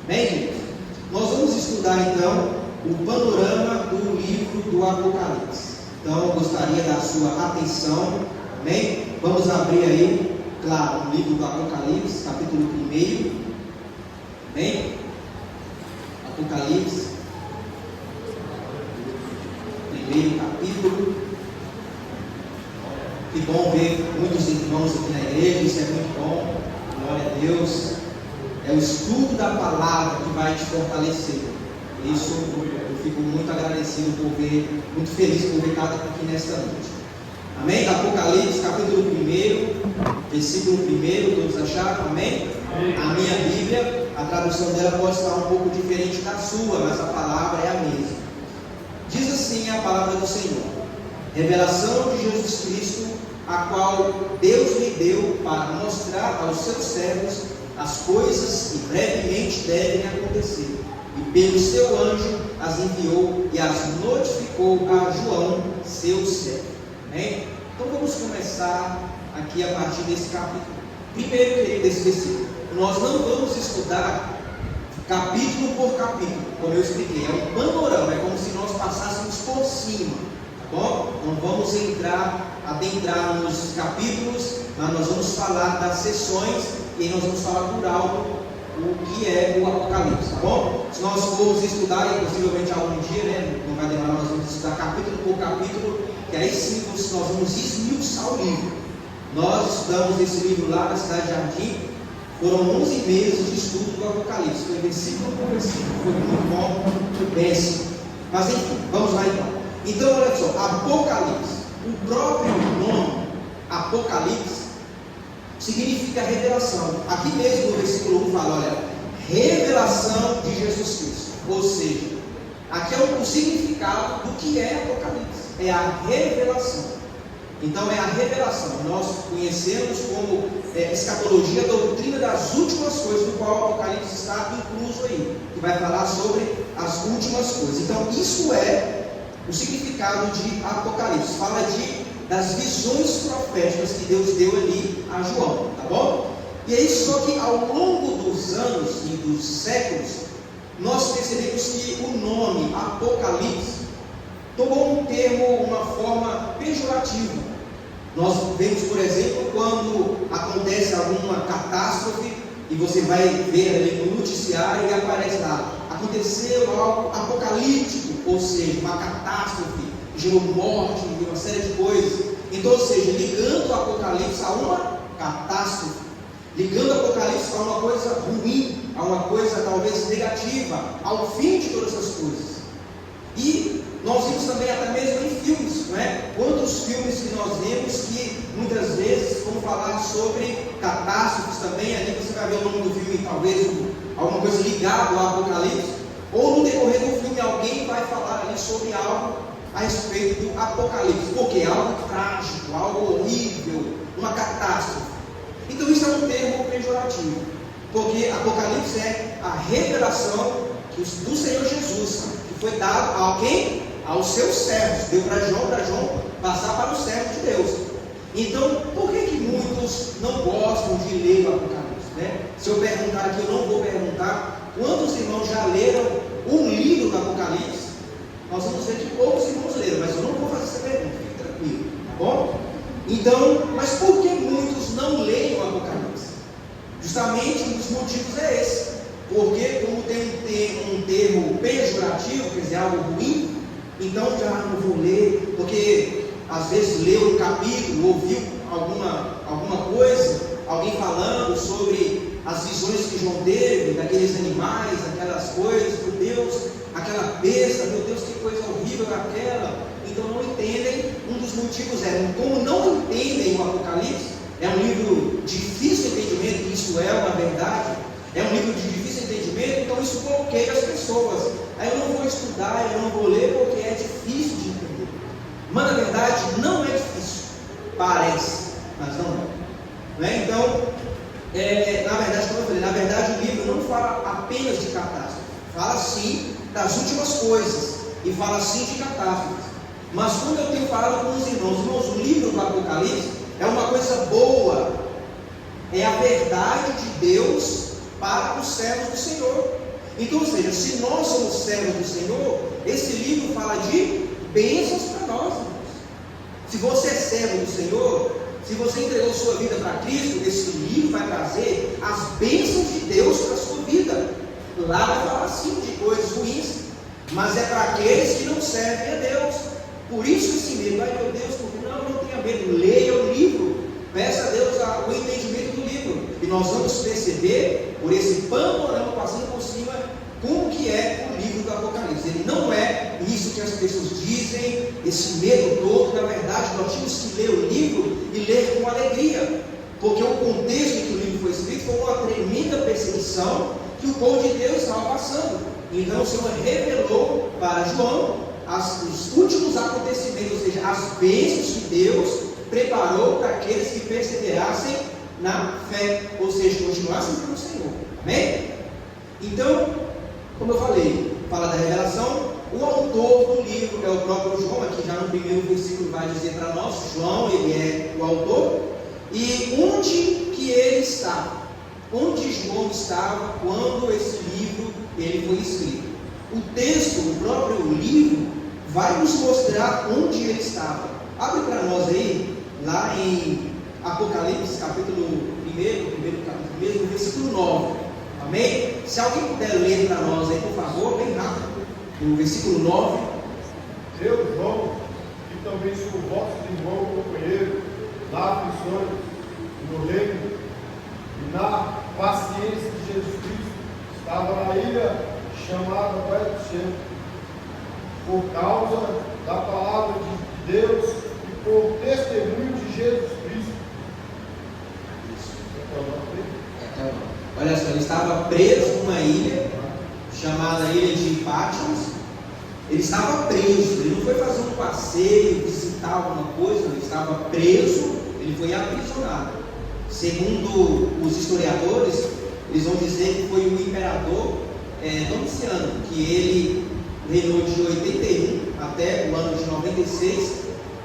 Bem, gente, nós vamos estudar então o panorama do livro do Apocalipse. Então, eu gostaria da sua atenção, amém? Vamos abrir aí, claro, o livro do Apocalipse, capítulo 1, amém? Apocalipse, primeiro capítulo. Que bom ver muitos irmãos aqui na igreja, isso é muito bom, glória a Deus. É o estudo da palavra que vai te fortalecer. Isso eu fico muito agradecido por ver, muito feliz por ver cada um aqui nesta noite. Amém? Apocalipse, capítulo 1, versículo 1, todos acharam? Amém? A minha Bíblia, a tradução dela pode estar um pouco diferente da sua, mas a palavra é a mesma. Diz assim a palavra do Senhor: revelação de Jesus Cristo, a qual Deus lhe deu para mostrar aos seus servos as coisas que brevemente devem acontecer. E pelo seu anjo as enviou e as notificou a João, seu servo. Amém? Então vamos começar aqui a partir desse capítulo. Primeiro, desse versículo. Nós não vamos estudar capítulo por capítulo, como eu expliquei. É um panorama, é como se nós passássemos por cima. Tá bom? Não vamos adentrar nos capítulos, mas nós vamos falar das sessões e nós vamos falar por alto o que é o Apocalipse, tá bom? Se nós formos estudar, e possivelmente algum dia, né, não vai demorar, nós vamos estudar capítulo por capítulo, que aí sim nós vamos esmiuçar o livro. Nós estudamos esse livro lá na cidade de Jardim, foram 11 meses de estudo do Apocalipse, foi versículo por versículo, foi muito bom, foi péssimo. Mas enfim, vamos lá então. Então, olha só, Apocalipse, o próprio nome Apocalipse significa revelação. Aqui mesmo no versículo 1 fala, olha, revelação de Jesus Cristo. Ou seja, aqui é o significado do que é Apocalipse, é a revelação. Então é a revelação. Nós conhecemos como escatologia, a doutrina das últimas coisas, no qual o Apocalipse está incluso aí, que vai falar sobre as últimas coisas. Então isso é o significado de Apocalipse. Fala das visões proféticas que Deus deu ali a João, tá bom? E aí, só que ao longo dos anos e dos séculos, nós percebemos que o nome Apocalipse tomou um termo, uma forma pejorativa. Nós vemos, por exemplo, quando acontece alguma catástrofe e você vai ver ali no noticiário e aparece lá, aconteceu algo apocalíptico, ou seja, uma catástrofe, gerou morte, uma série de coisas. Então, ou seja, ligando o Apocalipse a uma catástrofe, ligando o Apocalipse a uma coisa ruim, a uma coisa talvez negativa, ao fim de todas as coisas. E nós vimos também até mesmo em filmes, não é? Quantos filmes que nós vemos que muitas vezes vão falar sobre catástrofes também, ali você vai ver o nome do filme, talvez alguma coisa ligada ao Apocalipse, ou no decorrer do filme alguém vai falar ali sobre algo a respeito do Apocalipse, porque é algo trágico, algo horrível, uma catástrofe. Então isso é um termo pejorativo, porque Apocalipse é a revelação do Senhor Jesus, que foi dado a alguém, aos seus servos, deu para João passar para os servos de Deus. Então, por que muitos não gostam de ler o Apocalipse, né? Se eu perguntar aqui, eu não vou perguntar quantos irmãos já leram um livro do Apocalipse. Nós vamos ver que poucos irmãos leram, mas eu não vou fazer essa pergunta, fique tranquilo, tá bom? Então, mas por que muitos não leem o Apocalipse? Justamente um dos motivos é esse, porque como tem um termo pejorativo, quer dizer, algo ruim, então já não vou ler, porque às vezes leu um capítulo, ouviu alguma coisa, alguém falando sobre as visões que João teve, daqueles animais, aquelas coisas, meu Deus, aquela besta, meu Deus, que coisa horrível aquela. Então não entendem. Um dos motivos é, como não entendem o Apocalipse, é um livro de difícil entendimento, isso é uma verdade, é um livro de difícil entendimento, então isso bloqueia as pessoas. Aí eu não vou estudar, eu não vou ler, porque é difícil de entender. Mas na verdade não é difícil, parece, mas não é. Então, na verdade, como eu falei, na verdade o livro não fala apenas de catástrofe, fala sim das últimas coisas, e fala sim de catástrofes. Mas quando eu tenho falado com os irmãos, o livro do Apocalipse é uma coisa boa, é a verdade de Deus para os servos do Senhor. Então, ou seja, se nós somos servos do Senhor, esse livro fala de bênçãos para nós, irmãos. Se você é servo do Senhor, se você entregou sua vida para Cristo, esse livro vai trazer as bênçãos de Deus para a sua vida. Lá vai falar sim de coisas ruins, mas é para aqueles que não servem a Deus. Por isso esse medo, ai meu Deus, porque não tenha medo, leia o livro, peça a Deus o entendimento do livro, e nós vamos perceber, por esse panorama passando por cima, como que é o livro do Apocalipse. Ele não é isso que as pessoas dizem, esse medo todo. Na verdade, nós tínhamos que ler o livro e ler com alegria, porque o contexto em que o livro foi escrito foi uma tremenda perseguição que o povo de Deus estava passando. Então o Senhor revelou para João os últimos acontecimentos, ou seja, as bênçãos que Deus preparou para aqueles que perseverassem na fé, ou seja, continuassem com o Senhor. Amém? Então, como eu falei, fala da revelação. O autor do livro é o próprio João. Aqui já no primeiro versículo vai dizer para nós, João, ele é o autor. E onde que ele está? Onde João estava quando esse livro ele foi escrito? O texto, o próprio livro, vai nos mostrar onde ele estava. Abre para nós aí, lá em Apocalipse, capítulo 1, primeiro capítulo 1, versículo 9. Amém? Se alguém puder ler para nós aí, por favor, bem rápido. No versículo 9. Eu, João, que também sou vosso irmão companheiro, na aflições, no reino e na paciência de Jesus Cristo, estava na ilha chamada Betel, por causa da palavra de Deus e por testemunho de Jesus Cristo. Olha só, ele estava preso numa ilha chamada Ilha de Patmos. Ele estava preso, ele não foi fazer um passeio, visitar alguma coisa, ele estava preso, ele foi aprisionado. Segundo os historiadores, eles vão dizer que foi o imperador Domiciano, que ele reinou de 81 até o ano de 96,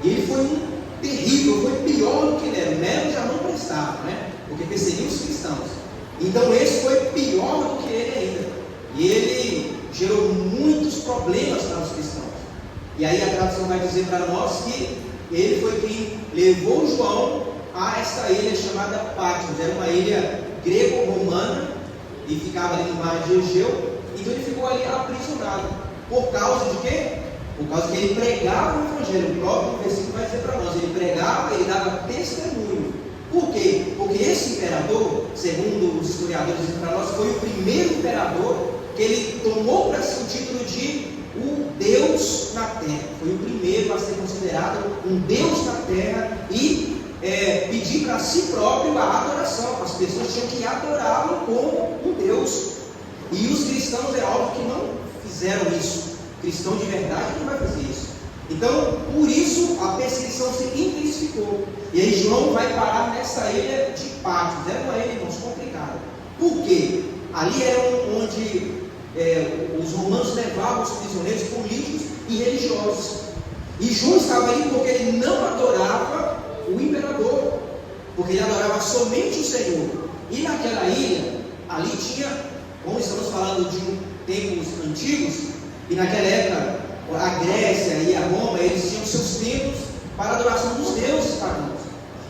e ele foi um terrível, foi pior do que ele era. O Nero já não prestava, né? Porque perseguiu os cristãos. Então esse foi pior do que ele ainda. E ele gerou muitos problemas para os cristãos. E aí a tradução vai dizer para nós que ele foi quem levou João a essa ilha chamada Patmos. Era uma ilha greco-romana e ficava ali no mar de Egeu. Então ele ficou ali aprisionado. Por causa de quê? Por causa que ele pregava o Evangelho. O próprio versículo vai dizer para nós. Ele pregava, ele dava testemunho. Por quê? Porque esse imperador, segundo os historiadores dizem para nós, foi o primeiro imperador que ele tomou para si o título de o Deus na Terra. Foi o primeiro a ser considerado um Deus na Terra e pedir para si próprio a adoração. As pessoas tinham que adorá-lo como um Deus. E os cristãos, é óbvio que não fizeram isso. Cristão de verdade não vai fazer isso. Então, por isso, a perseguição se intensificou. E aí João vai parar nessa ilha de Patmos. Era uma ilha, irmãos, complicada. Por quê? Ali era onde os romanos levavam os prisioneiros políticos e religiosos. E João estava ali porque ele não adorava o imperador, porque ele adorava somente o Senhor. E naquela ilha, ali tinha, como estamos falando de tempos antigos, e naquela época a Grécia e a Roma, eles tinham seus templos para a adoração dos deuses pagãos.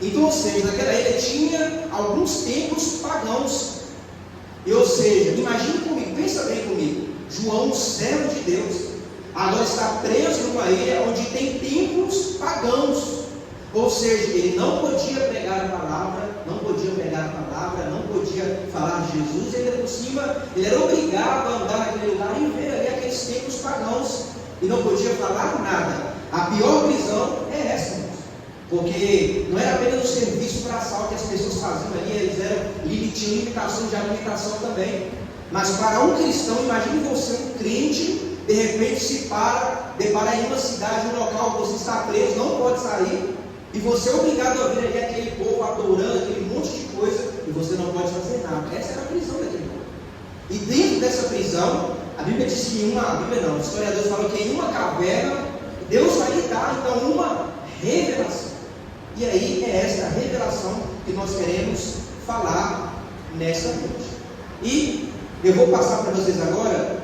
Então, ou seja, naquela ilha tinha alguns templos pagãos. E, ou seja, imagine comigo, pensa bem comigo, João, servo de Deus, agora está preso numa ilha onde tem templos pagãos. Ou seja, ele não podia pregar a palavra, não podia falar de Jesus, e ainda por cima, ele era obrigado a andar naquele lugar e ver ali aqueles templos pagãos, e não podia falar nada. A pior prisão é essa, irmãos, porque não era apenas o serviço para assalto que as pessoas faziam ali, eles tinham limitação de alimentação também. Mas para um cristão, imagine você, um crente, de repente se depara em uma cidade, um local que você está preso, não pode sair, e você é obrigado a ver ali aquele povo adorando, aquele monte de coisa, e você não pode fazer nada. Essa era a prisão daquele povo. E dentro dessa prisão, a Bíblia diz que os historiadores falam que em uma caverna, Deus vai lhe dar então uma revelação. E aí é essa revelação que nós queremos falar nessa noite. E Eu vou passar para vocês agora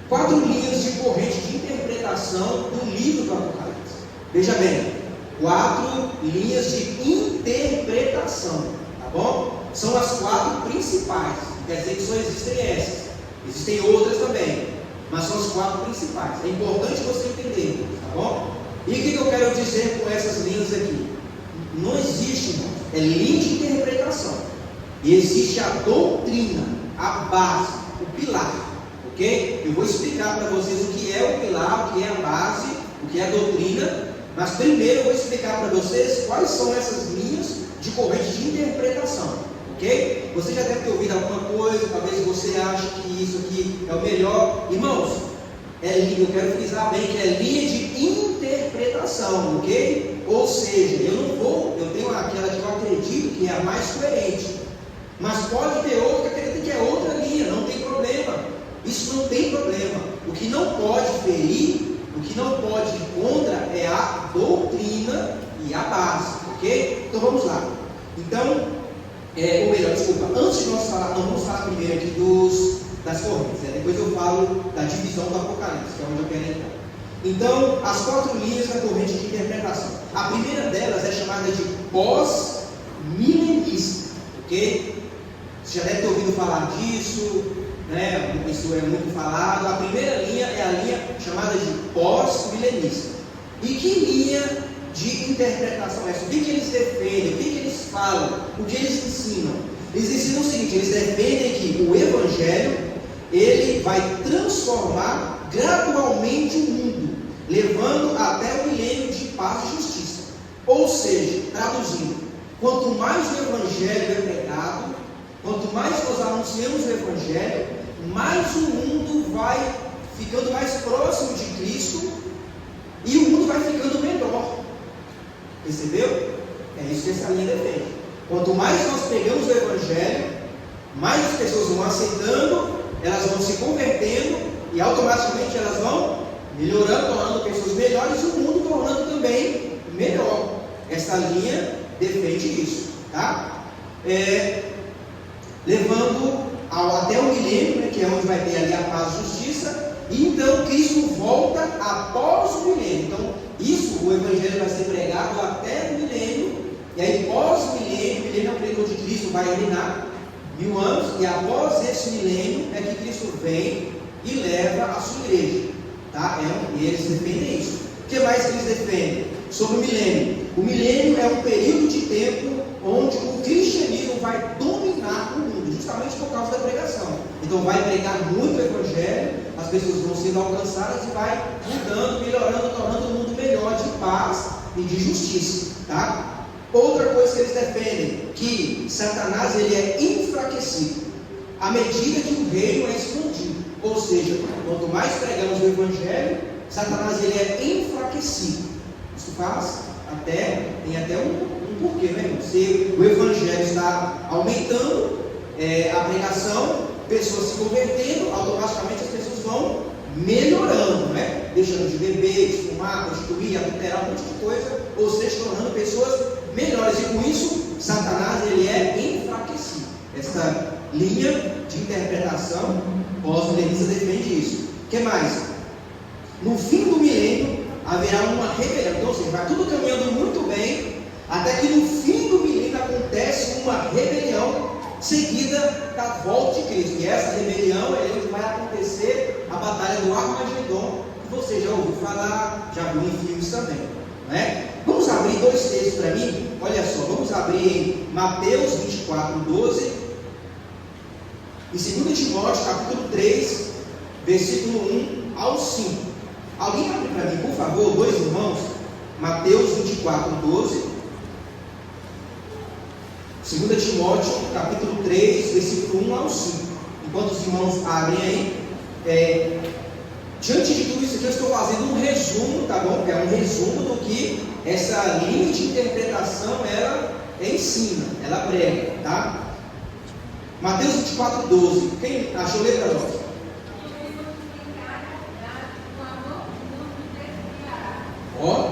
4 linhas de corrente de interpretação do livro do Apocalipse. Veja bem, 4 linhas de interpretação, tá bom? São as 4 principais, quer dizer que só existem essas, existem outras também, mas são as 4 principais. É importante você entender, tá bom? E o que eu quero dizer com essas linhas aqui? Não existe, irmão, é linha de interpretação, e existe a doutrina, a base, o pilar, ok? Eu vou explicar para vocês o que é o pilar, o que é a base, o que é a doutrina, mas primeiro eu vou explicar para vocês quais são essas linhas de corrente de interpretação, ok? Você já deve ter ouvido alguma coisa, talvez você ache que isso aqui é o melhor. Irmãos, eu quero frisar bem que é linha de interpretação, ok? Ou seja, eu tenho aquela que eu acredito que é a mais coerente, mas pode ter outra que acredita que é outra linha, não tem problema, isso não tem problema. O que não pode ferir, o que não pode ir contra é a doutrina e a base, ok? Então vamos lá. Então, ou melhor, desculpa, antes de nós falar, vamos falar primeiro aqui das correntes, depois eu falo da divisão do Apocalipse, que é onde eu quero entrar. Então, as 4 linhas da corrente de interpretação. A primeira delas é chamada de pós-milenista, ok? Você já deve ter ouvido falar disso, né? Isso é muito falado. A primeira linha é a linha chamada de pós-milenista. E que linha de interpretação é essa? O que eles defendem? O que eles falam? O que eles ensinam? Eles ensinam o seguinte: eles defendem que o Evangelho ele vai transformar gradualmente o mundo, levando até o milênio de paz e justiça. Ou seja, traduzindo, quanto mais o Evangelho é pregado, quanto mais nós anunciamos o Evangelho, mais o mundo vai ficando mais próximo de Cristo e o mundo vai ficando melhor. Percebeu? É isso que essa linha defende. Quanto mais nós pregamos o Evangelho, mais as pessoas vão aceitando, elas vão se convertendo e automaticamente elas vão melhorando, tornando pessoas melhores e o mundo tornando também melhor. Essa linha defende isso, tá? Levando até o milênio, né, que é onde vai ter ali a paz e justiça, e então Cristo volta após o milênio. Então, o Evangelho vai ser pregado até o milênio, e aí pós-milênio, o milênio é o período de Cristo vai reinar 1000 anos, e após esse milênio é que Cristo vem e leva a sua igreja, tá? E eles defendem isso. O que mais que eles defendem? Sobre o milênio. O milênio é um período de tempo onde o cristianismo vai dominar o mundo, justamente por causa da pregação. Então vai pregar muito o Evangelho, as pessoas vão sendo alcançadas e vai mudando, melhorando, tornando o mundo melhor, de paz e de justiça, tá? Outra coisa que eles defendem, que Satanás ele é enfraquecido à medida que o reino é expandido. Ou seja, quanto mais pregamos o Evangelho, Satanás ele é enfraquecido. Isso tem até um porquê, né, irmão? Se o Evangelho está aumentando, a pregação, pessoas se convertendo, automaticamente as pessoas vão melhorando, né? Deixando de beber, de fumar, prostituir, adulterar, um monte de coisa, ou seja, tornando pessoas melhores. E com isso, Satanás ele é enfraquecido. Essa linha de interpretação pós-milenista defende isso. O que mais? No fim do milênio haverá uma rebelião. Então, ou seja, vai tudo caminhando muito bem, até que no fim do milênio acontece uma rebelião seguida da volta de Cristo. E essa rebelião é onde vai acontecer a batalha do Armagedon, que você já ouviu falar, já viu em filmes também, né? Vamos abrir 2 textos para mim? Olha só, vamos abrir em Mateus 24:12 e 2 Timóteo capítulo 3, versículo 1 ao 5. Alguém abre para mim, por favor, 2 irmãos? Mateus 24:12. 2 Timóteo, capítulo 3, versículo 1 ao 5. Enquanto os irmãos abrem aí, diante de tudo isso aqui, eu estou fazendo um resumo, tá bom? É um resumo do que essa linha de interpretação ela ensina, ela prega, tá? Mateus 24:12. Quem achou? Lê para nós. Ó,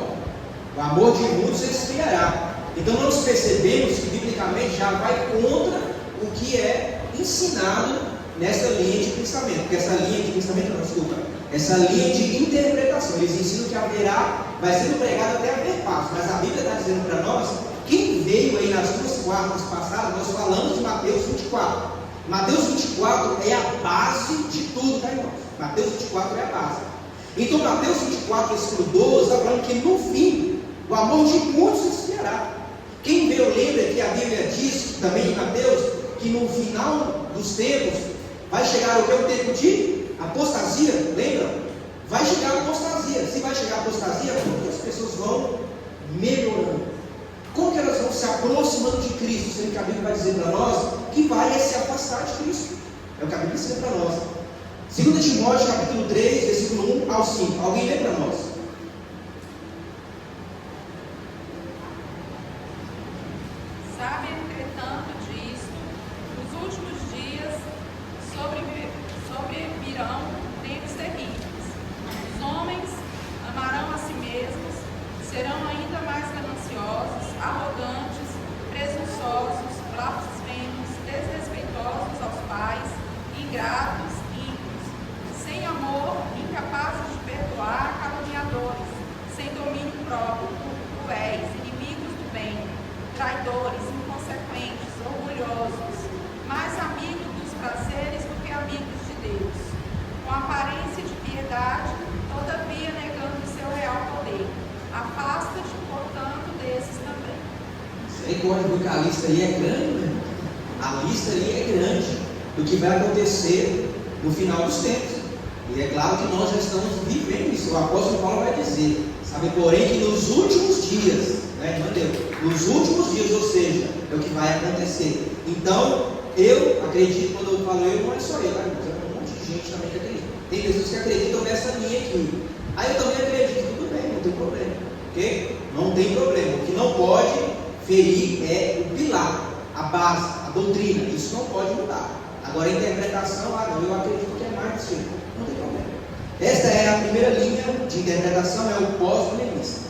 o amor de muitos se esfriará. Então nós percebemos que biblicamente já vai contra o que é ensinado nessa linha de pensamento, porque essa linha de pensamento, não, desculpa, essa linha de interpretação. Eles ensinam que haverá, vai sendo pregado até haver paz, mas a Bíblia está dizendo para nós, quem veio aí nas duas quartas passadas, nós falamos de Mateus 24. Mateus 24 é a base de tudo, tá, irmãos? Mateus 24 é a base. Então, Mateus 24, versículo 12, está falando que no fim, o amor de muitos esfriará. Quem veio, lembra que a Bíblia diz, também em Mateus, que no final dos tempos, vai chegar o que é o tempo de apostasia, lembra? Vai chegar a apostasia. Se vai chegar a apostasia, como que as pessoas vão melhorando? Como que elas vão se aproximando de Cristo, sendo que a Bíblia vai dizer para nós que vai se afastar de Cristo? É o que a Bíblia ensina para nós. 2 Timóteo, capítulo 3, versículo 1 ao 5. Alguém lê para nós? Sabe, entretanto, disto, nos últimos dias sobrevirão tempos terríveis. Os homens amarão a si mesmos, serão ainda mais gananciosos, arrogantes, presunçosos, blasfemos, desrespeitosos aos pais, ingratos, ímpios, sem amor, incapazes de perdoar, caluniadores, sem domínio próprio, cruéis, inimigos do bem, traidores, inconsequentes, orgulhosos, mais amigos dos prazeres do que amigos de Deus, com aparência de piedade, todavia negando o seu real poder. Afasta-te, portanto, desses também. Sei que a lista aí é grande, né? A lista aí é grande do que vai acontecer no final dos tempos. E é claro que nós já estamos vivendo isso. O apóstolo Paulo vai dizer, sabe, porém, que nos últimos dias, né, entendeu? Nos últimos dias, ou seja, é o que vai acontecer. Então, eu acredito, quando eu falo eu, não é só eu, tá? É um monte de gente também que acredita. Tem pessoas que acreditam nessa linha aqui. Aí eu também acredito, tudo bem, não tem problema. Ok? Não tem problema. O que não pode ferir é o pilar, a base, a doutrina. Isso não pode mudar. Agora a interpretação, não, eu acredito que é mais assim. Não tem problema. Esta é a primeira linha de interpretação, é o pós-milenista.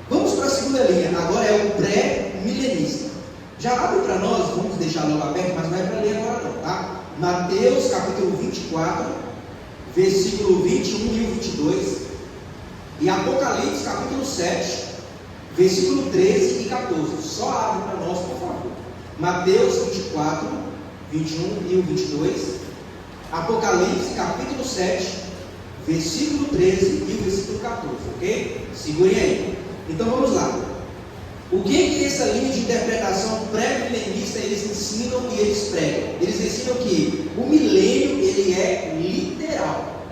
Vamos para a segunda linha, agora é o pré-milenista. Já abre para nós, vamos deixar logo aberto, mas não é para ler agora não, tá? Mateus capítulo 24, versículo 21 e o 22. E Apocalipse capítulo 7, versículo 13 e 14. Só abre para nós, por favor. Mateus 24, 21 e o 22. Apocalipse capítulo 7, versículo 13 e o versículo 14, ok? Segurem aí. Então vamos lá. O que essa linha de interpretação pré-milenista eles ensinam e eles pregam? Eles ensinam que o milênio ele é literal,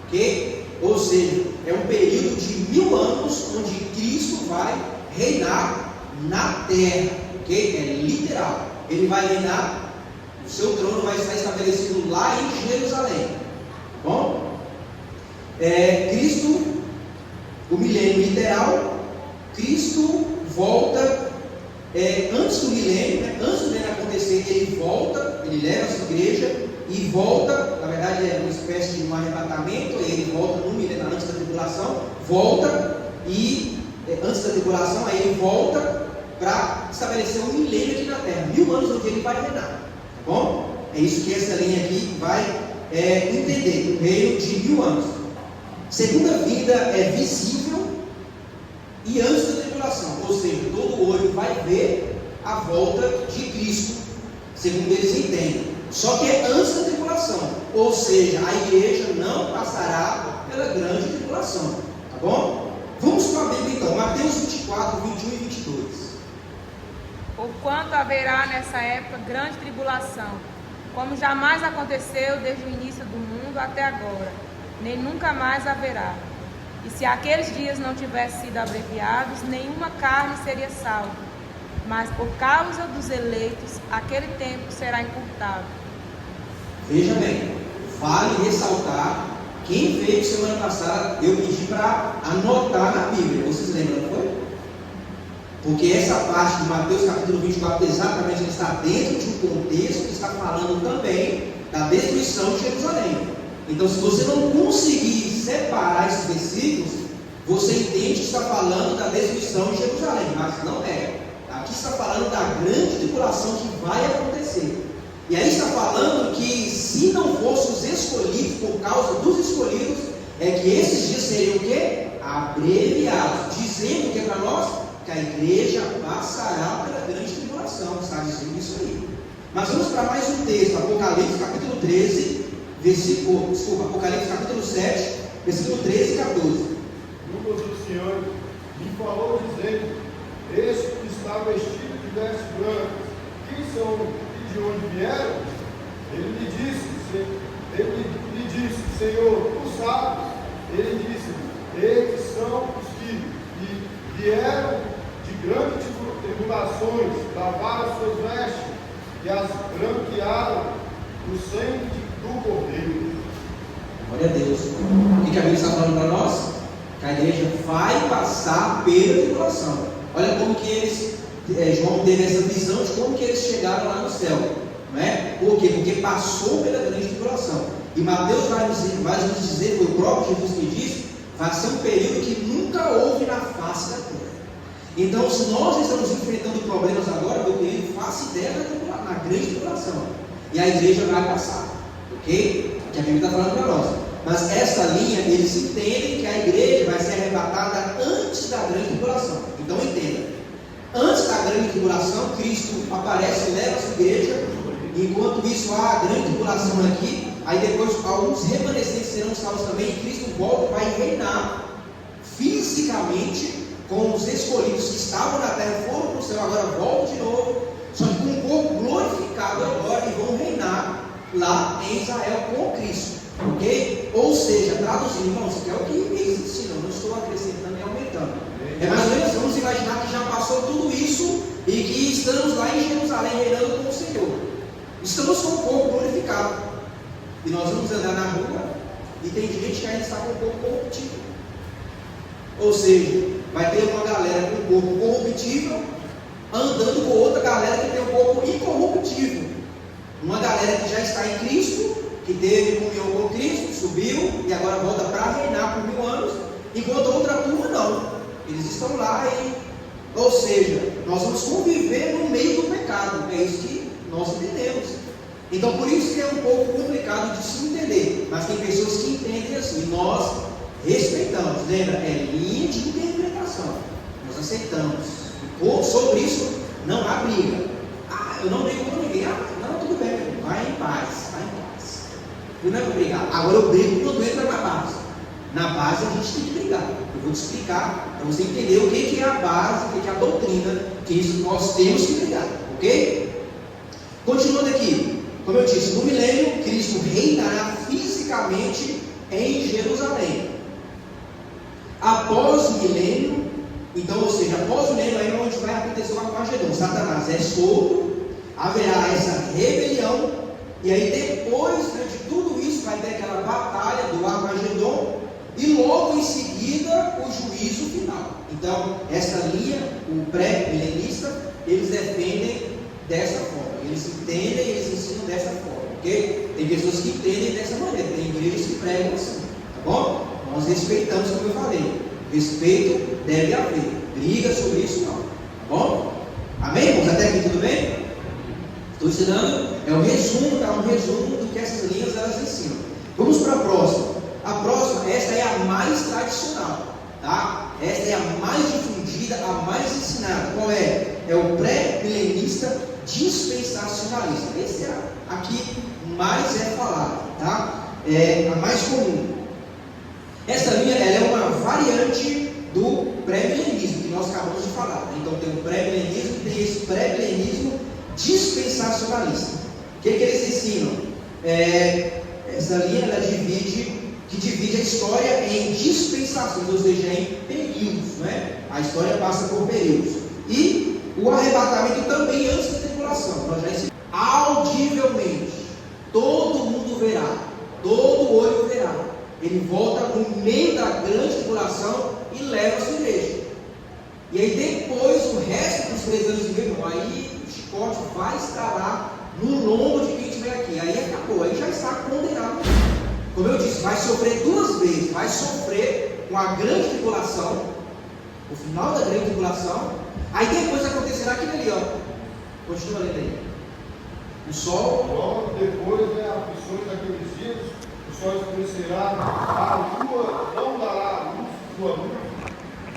ok? Ou seja, é um período de 1000 anos onde Cristo vai reinar na terra, ok? É literal. Ele vai reinar, o seu trono vai estar estabelecido lá em Jerusalém, tá bom? Cristo, o milênio literal, Cristo volta antes do milênio, né? Antes do milênio acontecer, ele volta, ele leva a sua igreja e volta, na verdade é uma espécie de um arrebatamento, ele volta no milênio, antes da tribulação, volta e antes da tribulação, aí ele volta para estabelecer um milênio aqui na terra, 1000 anos onde ele vai reinar, tá bom? É isso que essa linha aqui vai entender, o reino de 1000 anos. Segunda vinda é visível e antes da tribulação, ou seja, todo olho vai ver a volta de Cristo, segundo eles entendem. Só que é antes da tribulação, ou seja, a igreja não passará pela grande tribulação, tá bom? Vamos para a Bíblia então, Mateus 24, 21 e 22. Porquanto haverá nessa época grande tribulação, como jamais aconteceu desde o início do mundo até agora, nem nunca mais haverá. E se aqueles dias não tivessem sido abreviados, nenhuma carne seria salva. Mas por causa dos eleitos, aquele tempo será encurtado. Veja bem, vale ressaltar, quem veio semana passada, eu pedi para anotar na Bíblia, vocês lembram, não foi? Porque essa parte de Mateus capítulo 24, exatamente, está dentro de um contexto que está falando também da destruição de Jerusalém. Então, se você não conseguir separar esses versículos, você entende que está falando da destruição de Jerusalém, mas não é. Aqui está falando da grande tribulação que vai acontecer. E aí está falando que se não fossem os escolhidos, por causa dos escolhidos, é que esses dias seriam o quê? Abreviados, dizendo que é para nós que a igreja passará pela grande tribulação, está dizendo isso aí. Mas vamos para mais um texto, Apocalipse capítulo 13, Apocalipse capítulo 7, versículo 13 e 14. Um dos senhores me falou dizendo: este que está vestido de vestes brancas, quem são e de onde vieram? Ele lhe disse, Senhor, tu sabes. Ele disse: estes são os que vieram de grandes tribulações, lavaram suas vestes e as branquearam no sangue do Cordeiro. Glória a Deus. O que a Bíblia está falando para nós? Que a igreja vai passar pela tribulação. Olha como que João teve essa visão de como que eles chegaram lá no céu. Não é? Por quê? Porque passou pela grande tribulação. E Mateus vai nos dizer, foi o próprio Jesus que disse, vai ser um período que nunca houve na face da terra. Então, se nós estamos enfrentando problemas agora, meu querido, faça ideia na grande tribulação. E a igreja vai passar. Ok? Que a Bíblia está falando para nós. Mas essa linha, eles entendem que a igreja vai ser arrebatada antes da grande tribulação. Então entenda, antes da grande tribulação, Cristo aparece e leva a sua igreja. Enquanto isso há a grande tribulação aqui, aí depois alguns remanescentes serão salvos também, e Cristo volta e vai reinar fisicamente com os escolhidos que estavam na terra, foram para o céu, agora voltam de novo, só que com um corpo glorificado agora, e vão reinar lá em Israel com Cristo. Ok? Ou seja, traduzindo, irmãos, isso aqui é o que eles ensinam, não estou acrescentando nem aumentando. É mais ou menos, vamos imaginar que já passou tudo isso e que estamos lá em Jerusalém reinando com o Senhor. Estamos com o corpo glorificado. E nós vamos andar na rua e tem gente que ainda está com o corpo corruptível. Ou seja, vai ter uma galera com o corpo corruptível andando com outra galera que tem o corpo incorruptível. Uma galera que já está em Cristo, que teve comunhão com Cristo, subiu e agora volta para reinar por 1000 anos, enquanto outra turma não. Eles estão lá ou seja, nós vamos conviver no meio do pecado, é isso que nós entendemos. Então por isso que é um pouco complicado de se entender, mas tem pessoas que entendem assim, nós respeitamos, lembra? É linha de interpretação, nós aceitamos. Sobre isso não há briga. Eu não brigo com ninguém, não, tudo bem, vai em paz, vai em paz. Eu não é para brigar, agora eu brigo quando entra na base. Na base a gente tem que brigar. Eu vou te explicar para você entender o que é a base, o que é a doutrina, que isso nós temos que brigar, ok? Continuando aqui, como eu disse, no milênio, Cristo reinará fisicamente em Jerusalém. Após o milênio, então, ou seja, após o milênio, aí é onde vai acontecer o Armagedon. Satanás é solto, haverá essa rebelião, e aí depois de tudo isso vai ter aquela batalha do Armagedon, e logo em seguida o juízo final. Então, essa linha, o pré-milenista, eles defendem dessa forma, eles entendem, eles ensinam dessa forma, ok? Tem pessoas que entendem dessa maneira, tem igrejas que pregam assim, tá bom? Nós respeitamos, como eu falei, respeito deve haver, briga sobre isso não, tá bom? Amém, irmãos? Até aqui tudo bem? Estou ensinando, é um resumo, tá? Um resumo do que essas linhas elas ensinam. Vamos para a próxima. A próxima, esta é a mais tradicional, tá? Esta é a mais difundida, a mais ensinada. Qual é? É o pré-milenista dispensacionalista. Esse é aqui mais é falado, tá? É a mais comum. Essa linha ela é uma variante do pré-milenismo que nós acabamos de falar. Então tem o pré-milenismo e tem esse pré-milenismo dispensacionalista. O que eles ensinam? Essa linha ela divide a história em dispensações, ou seja, em períodos, né? A história passa por períodos. E o arrebatamento também antes da tribulação. Nós já ensinamos. Audivelmente, todo mundo verá, todo olho verá. Ele volta no meio da grande tribulação e leva a sua igreja. E aí depois, o resto dos 3 anos e meio, aí o chicote vai estar lá no lombo de quem estiver aqui. Aí acabou, aí já está condenado. Como eu disse, vai sofrer 2 vezes. Vai sofrer com a grande tribulação, o final da grande tribulação. Aí depois acontecerá aquilo ali, ó. Continua lendo aí. O sol. Logo depois, aflições daqueles dias, o sol escurecerá, a lua não dará a luz sua luz,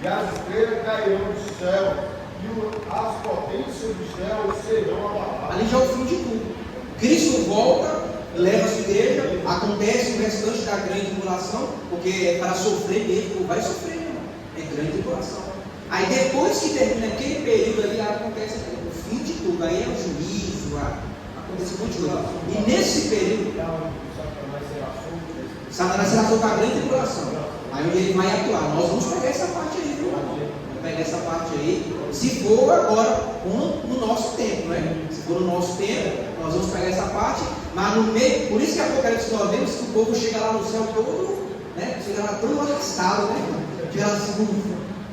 e as estrelas cairão do céu, e as potências do céu serão abaladas. Ali já é o fim de tudo. Cristo volta, leva a sua igreja, acontece o restante da grande tribulação, porque é para sofrer mesmo, vai sofrer, irmão. É grande tribulação. Aí depois que termina aquele período ali, acontece o fim de tudo. Aí é o juízo, acontece um monte de coisa. E nesse período, Satanás será solto a grande tribulação. Aí onde ele vai atuar. Nós vamos pegar essa parte aí, viu? Vamos pegar essa parte aí. Se for agora no nosso tempo, né? Se for no nosso tempo, nós vamos pegar essa parte. Mas no meio, por isso que Apocalipse nós vemos que o povo chega lá no céu todo, né? Chega lá todo arrastado, né? Chega lá assim,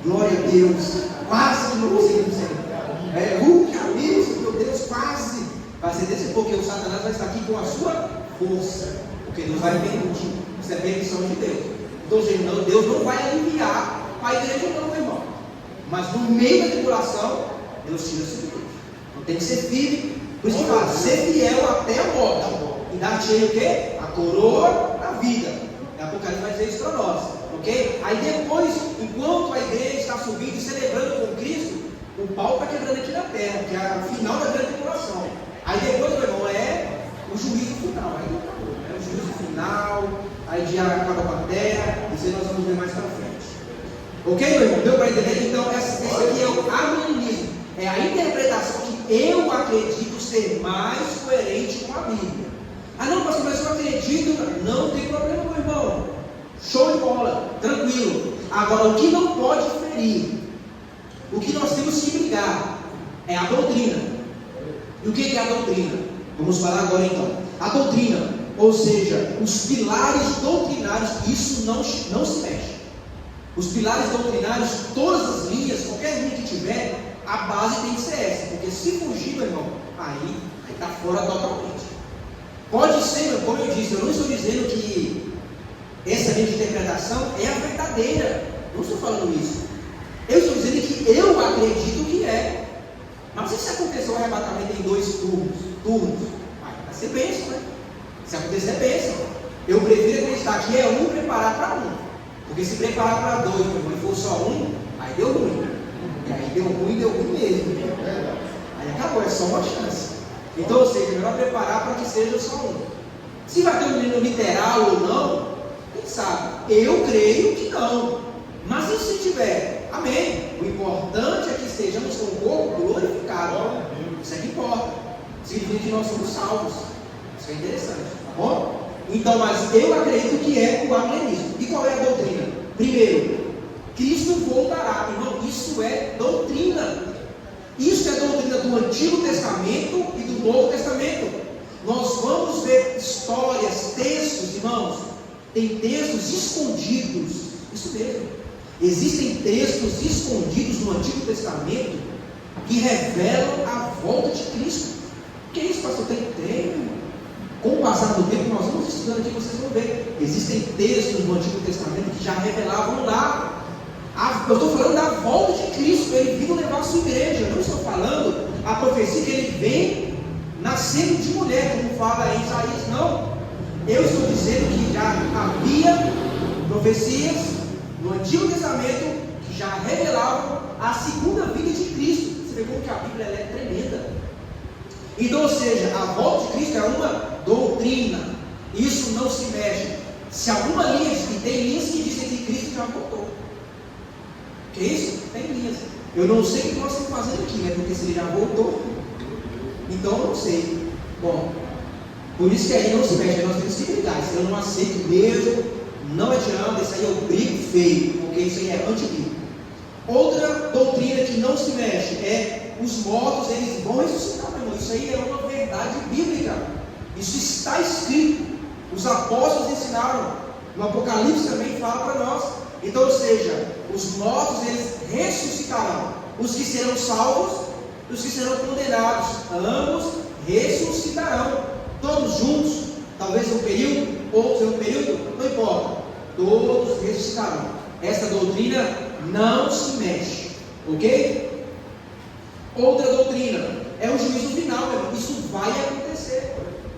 glória a Deus, quase não conseguimos ser. Meu Deus, quase. Vai ser desse porque o Satanás vai estar aqui com a sua força. Porque Deus vai permitir. Isso é permissão de Deus. Então, gente, Deus não vai aliviar a igreja, não, meu irmão. Mas no meio da tribulação, Deus tira a sua igreja. Então tem que ser firme. Por isso que fala, ser fiel até a morte. E dar-te aí o quê? A coroa da vida. E Apocalipse vai dizer isso para nós. Ok? Aí depois, enquanto a igreja está subindo e celebrando com Cristo, o pau está quebrando aqui na terra, que é o final da grande tribulação. Aí depois, meu irmão, é o juízo final. Aí acabou. É o juízo final. Aí já acaba com a terra. Isso aí nós vamos ver mais para frente. Ok, meu irmão? Deu para entender? Então, esse aqui é o arminianismo. É a interpretação que eu acredito ser mais coerente com a Bíblia. Ah, não, pastor, mas eu acredito. Não tem problema, meu irmão. Show de bola. Tranquilo. Agora, o que não pode ferir, o que nós temos que brigar, é a doutrina. E o que é a doutrina? Vamos falar agora então. A doutrina, ou seja, os pilares doutrinários, isso não se mexe. Os pilares doutrinários, todas as linhas, qualquer linha que tiver, a base tem que ser essa. Porque se fugir, meu irmão, aí está fora totalmente. Pode ser, como eu disse, eu não estou dizendo que essa linha de interpretação é a verdadeira. Não estou falando isso. Eu estou dizendo que eu acredito que é. Mas e se acontecer o arrebatamento em 2 turnos? Vai ser bênção, né? Se acontecer, é bênção. Eu prefiro acreditar que é um preparar para um. Porque se preparar para 2, meu irmão, e for só um, aí deu ruim. E aí deu ruim mesmo. Aí acabou, é só uma chance. Então, ou seja, é melhor preparar para que seja só um. Se vai ter um menino literal ou não, quem sabe? Eu creio que não. Mas e se tiver? Amém. O importante é que estejamos com o corpo glorificado. Isso é que importa. Significa que nós somos salvos. Isso é interessante, tá bom? Então, mas eu acredito que é o arminianismo. E qual é a doutrina? Primeiro, Cristo voltará. Irmão, isso é doutrina. Isso é doutrina do Antigo Testamento e do Novo Testamento. Nós vamos ver histórias, textos, irmãos. Tem textos escondidos. Isso mesmo. Existem textos escondidos no Antigo Testamento que revelam a volta de Cristo. O que é isso, pastor? Tem. Com o passar do tempo, nós vamos estudando aqui, vocês vão ver. Existem textos no Antigo Testamento que já revelavam lá. Eu estou falando da volta de Cristo, ele vindo levar a sua igreja. Eu não estou falando a profecia que ele vem nascendo de mulher, como fala em Isaías, não. Eu estou dizendo que já havia profecias no Antigo Testamento que já revelavam a segunda vinda de Cristo. Você vê como que a Bíblia é tremenda. Então, ou seja, a volta de Cristo é uma doutrina. Isso não se mexe. Se alguma linha, e tem linhas que dizem que Cristo já voltou. Que isso? Tem linhas. Eu não sei o que nós estamos fazendo aqui, né? Porque se ele já voltou, então eu não sei. Bom, por isso que aí não se mexe, nós temos que brigar. Isso eu não aceito mesmo, não adianta, isso aí eu brigo feio, porque isso aí é antibíblico. Outra doutrina que não se mexe é os mortos, eles vão ressuscitar, meu irmão. Isso aí é uma verdade bíblica. Isso está escrito. Os apóstolos ensinaram. No Apocalipse também fala para nós. Então, ou seja, os mortos, eles ressuscitarão. Os que serão salvos e os que serão condenados, ambos ressuscitarão. Todos juntos, talvez um período, outros em um período, não importa. Todos ressuscitarão. Essa doutrina não se mexe. Ok? Outra doutrina é o juízo final, meu irmão. Isso vai acontecer.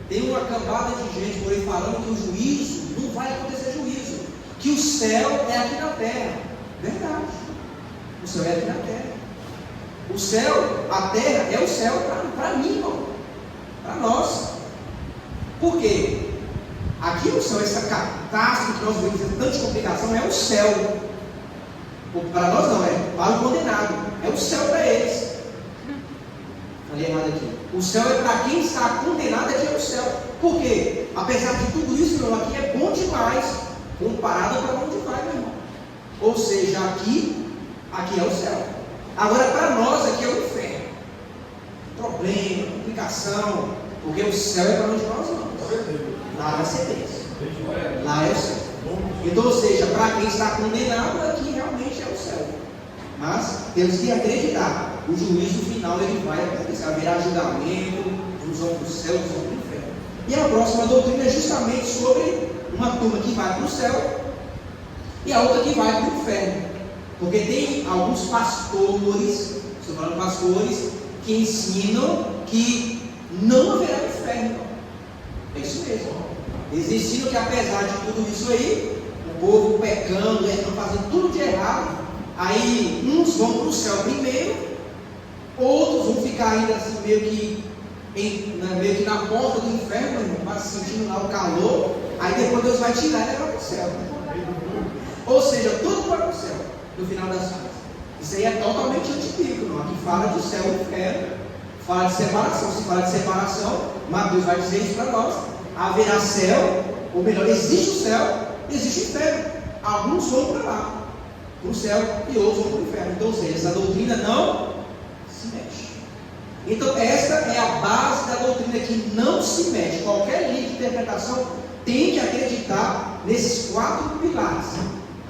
Tem uma cambada de gente por aí falando que o juízo, não vai acontecer juízo, que o céu é aqui na terra. Verdade. O céu é aqui na terra. O céu, a terra é o céu para mim, irmão. Para nós. Por quê? Aqui o céu, essa catástrofe que nós vemos, tanta complicação, é o céu. Para nós não, é para o condenado. É o céu para eles. Falei errado aqui. O céu é para quem está condenado, aqui é o céu. Por quê? Apesar de tudo isso, meu irmão, aqui é bom demais, comparado para onde vai, meu irmão. Ou seja, aqui é o céu. Agora, para nós, aqui é o inferno. Problema, complicação, porque o céu é para onde nós vamos. Lá vai ser Deus. Lá é o céu. Então, ou seja, para quem está condenado, aqui realmente é o céu. Mas temos que acreditar. O juízo final ele vai acontecer. Haverá julgamento, uns vão para o céu, uns vão para o inferno. E a próxima doutrina é justamente sobre uma turma que vai para o céu e a outra que vai para o inferno. Porque tem alguns pastores, estou falando pastores, que ensinam que não haverá inferno. É isso mesmo. Eles ensinam que apesar de tudo isso aí, o povo pecando, fazendo tudo de errado, aí uns vão para o céu primeiro, outros vão ficar ainda assim meio que na porta do inferno, sentindo lá o calor, aí depois Deus vai tirar e levar para o céu. Ou seja, tudo vai para o céu, no final das contas. Isso aí é totalmente antibíblico, não? Aqui fala do céu e inferno, fala de separação. Se fala de separação, Mateus vai dizer isso para nós. Haverá céu, ou melhor, existe o céu, existe o inferno. Alguns vão para lá, para o céu, e outros vão para o inferno. Então, ou seja, essa doutrina não se mexe. Então, esta é a base da doutrina que não se mexe. Qualquer linha de interpretação tem que acreditar nesses 4 pilares.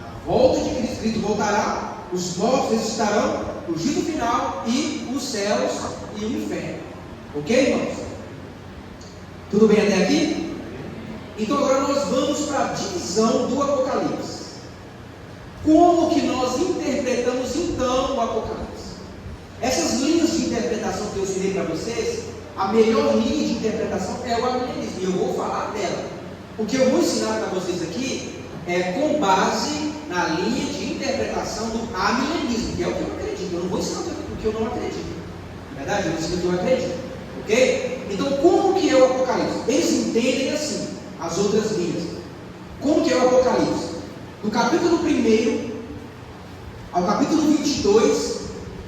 A volta de Cristo, Cristo voltará, os mortos ressuscitarão, o juízo final e os céus e o inferno. Ok, irmãos? Tudo bem até aqui? Então agora nós vamos para a divisão do Apocalipse. Como que nós interpretamos então o Apocalipse? Essas linhas de interpretação que eu ensinei para vocês, a melhor linha de interpretação é o amilenismo, e eu vou falar dela. O que eu vou ensinar para vocês aqui é com base na linha de interpretação do amilenismo, que é o que eu acredito. Eu não vou ensinar o que eu não acredito. Na verdade, eu ensino o que eu acredito. Ok? Então, como que é o Apocalipse? Eles entendem assim, as outras linhas. Como que é o Apocalipse? Do capítulo 1 ao capítulo 22,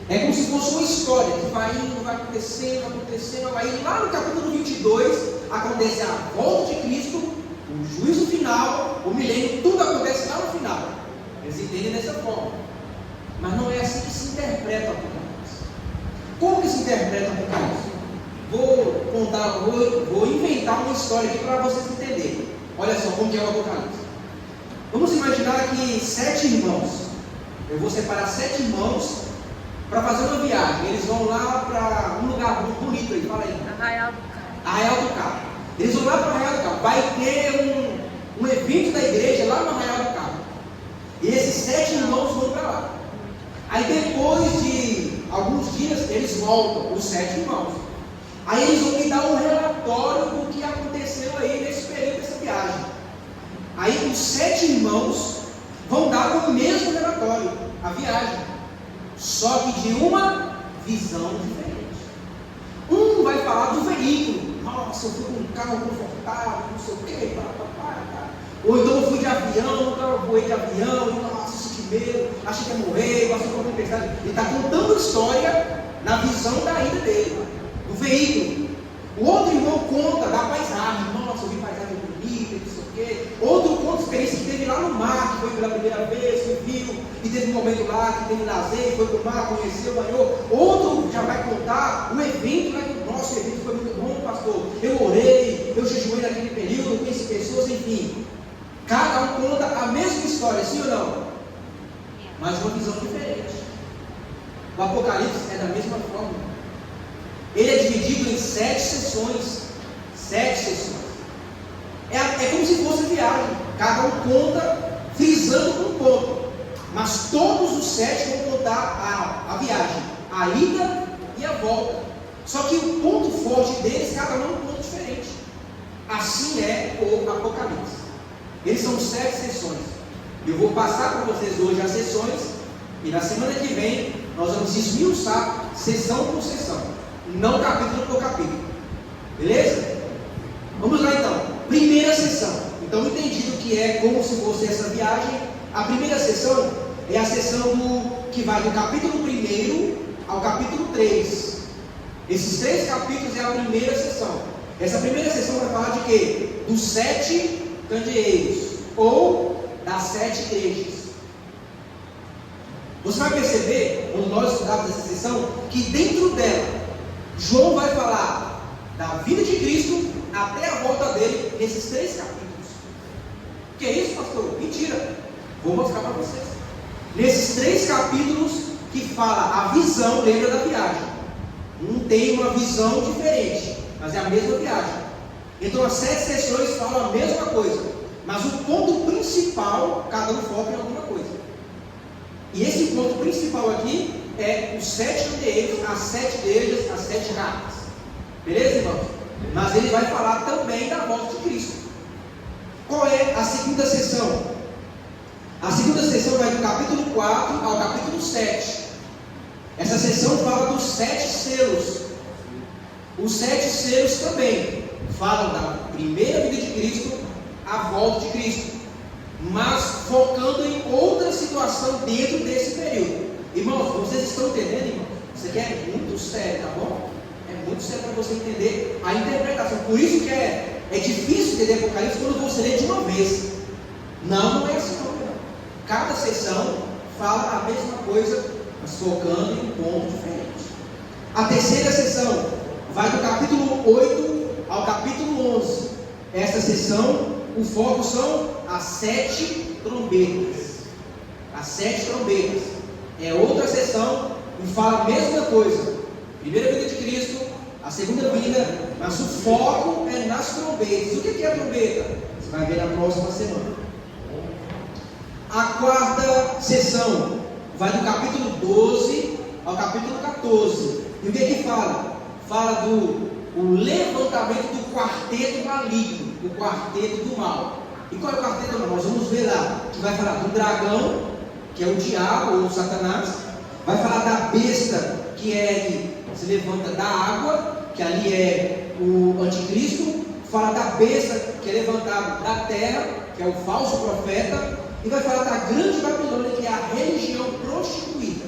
é como se fosse uma história que vai indo, vai acontecendo. Aí lá no capítulo 22, acontece a volta de Cristo, o juízo final, o milênio, tudo acontece lá no final. Eles entendem dessa forma. Mas não é assim que se interpreta o Apocalipse. Como que se interpreta o Apocalipse? Vou inventar uma história aqui para vocês entenderem. Olha só como que é o Apocalipse. Vamos imaginar que 7 irmãos. Eu vou separar 7 irmãos para fazer uma viagem. Eles vão lá para um lugar muito bonito aí, fala aí. Arraial do Cabo. Arraial do Cabo. Eles vão lá para o Arraial do Cabo. Vai ter um evento da igreja lá no Arraial do Cabo. E esses 7 irmãos vão para lá. Aí depois de alguns dias, eles voltam, os 7 irmãos. Aí eles vão me dar um relatório do que aconteceu aí nesse período dessa viagem. Aí os 7 irmãos vão dar o mesmo relatório, a viagem, só que de uma visão diferente. Um vai falar do veículo. Nossa, eu fui com um carro confortável, não sei o quê, Ou então eu fui de avião, eu voei de avião, nossa, senti medo, achei que ia morrer, passei por uma tempestade. Ele está contando história na visão da ida dele, do veículo. O outro irmão conta da paisagem. Nossa, eu vi paisagem bonita, não sei o quê. Outro conta a experiência que teve lá no mar, que foi pela primeira vez, que viu, e teve um momento lá que teve lazer, foi para o mar, conheceu, banhou. Outro já vai contar o evento, né, que nosso evento foi muito bom, pastor. Eu orei, eu jejuei naquele período, conheci pessoas, enfim. Cada um conta a mesma história, sim ou não? Mas uma visão diferente. O Apocalipse é da mesma forma. Ele é dividido em 7 sessões. 7 sessões. É como se fosse viagem. Cada um conta frisando um ponto. Mas todos os 7 vão contar a viagem, a ida e a volta. Só que o ponto forte deles, cada um é um ponto diferente. Assim é o Apocalipse. Eles são 7 sessões. Eu vou passar para vocês hoje as sessões, e na semana que vem nós vamos esmiuçar sessão por sessão, não capítulo por capítulo. Beleza? Vamos lá então. Primeira sessão. Então, entendido que é como se fosse essa viagem, a primeira sessão é a sessão que vai do capítulo 1 ao capítulo 3. Esses 3 capítulos é a primeira sessão. Essa primeira sessão vai falar de quê? Dos 7 candeeiros, ou das 7 igrejas. Você vai perceber, quando nós estudarmos essa sessão, que dentro dela, João vai falar da vida de Cristo até a volta dele nesses 3 capítulos. Que é isso, pastor? Mentira. Vou mostrar para vocês. Nesses 3 capítulos que fala a visão, lembra da viagem. Um tem uma visão diferente, mas é a mesma viagem. Então as 7 sessões falam a mesma coisa, mas o ponto principal, cada um foca em alguma coisa. E esse ponto principal aqui é os 7 candeeiros, as 7 igrejas, as 7 raças. Beleza, irmãos? Mas ele vai falar também da volta de Cristo. Qual é a segunda sessão? A segunda sessão vai do capítulo 4 ao capítulo 7. Essa sessão fala dos 7 selos. Os 7 selos também falam da primeira vida de Cristo, a volta de Cristo, mas focando em outra situação dentro desse período. Irmãos, vocês estão entendendo, irmãos? Isso aqui é muito sério, tá bom? É muito sério para você entender a interpretação. Por isso que é difícil entender Apocalipse quando você lê de uma vez. Não é assim não. Cada sessão fala a mesma coisa, mas focando em um ponto diferente. A terceira sessão vai do capítulo 8 ao capítulo 11. Essa sessão, o foco são as 7 trombetas. As 7 trombetas. É outra sessão e fala a mesma coisa. Primeira vinda de Cristo, a segunda vinda, mas o foco é nas trombetas. O que é a trombeta? Você vai ver na próxima semana. A quarta sessão vai do capítulo 12 ao capítulo 14. E o que fala? Fala do levantamento do quarteto maligno, do quarteto do mal. E qual é o quarteto do mal? Nós vamos ver lá, que vai falar do dragão, que é o diabo ou o Satanás. Vai falar da besta, que se levanta da água, que ali é o anticristo. Fala da besta, que é levantado da terra, que é o falso profeta. E vai falar da grande Babilônia, que é a religião prostituída.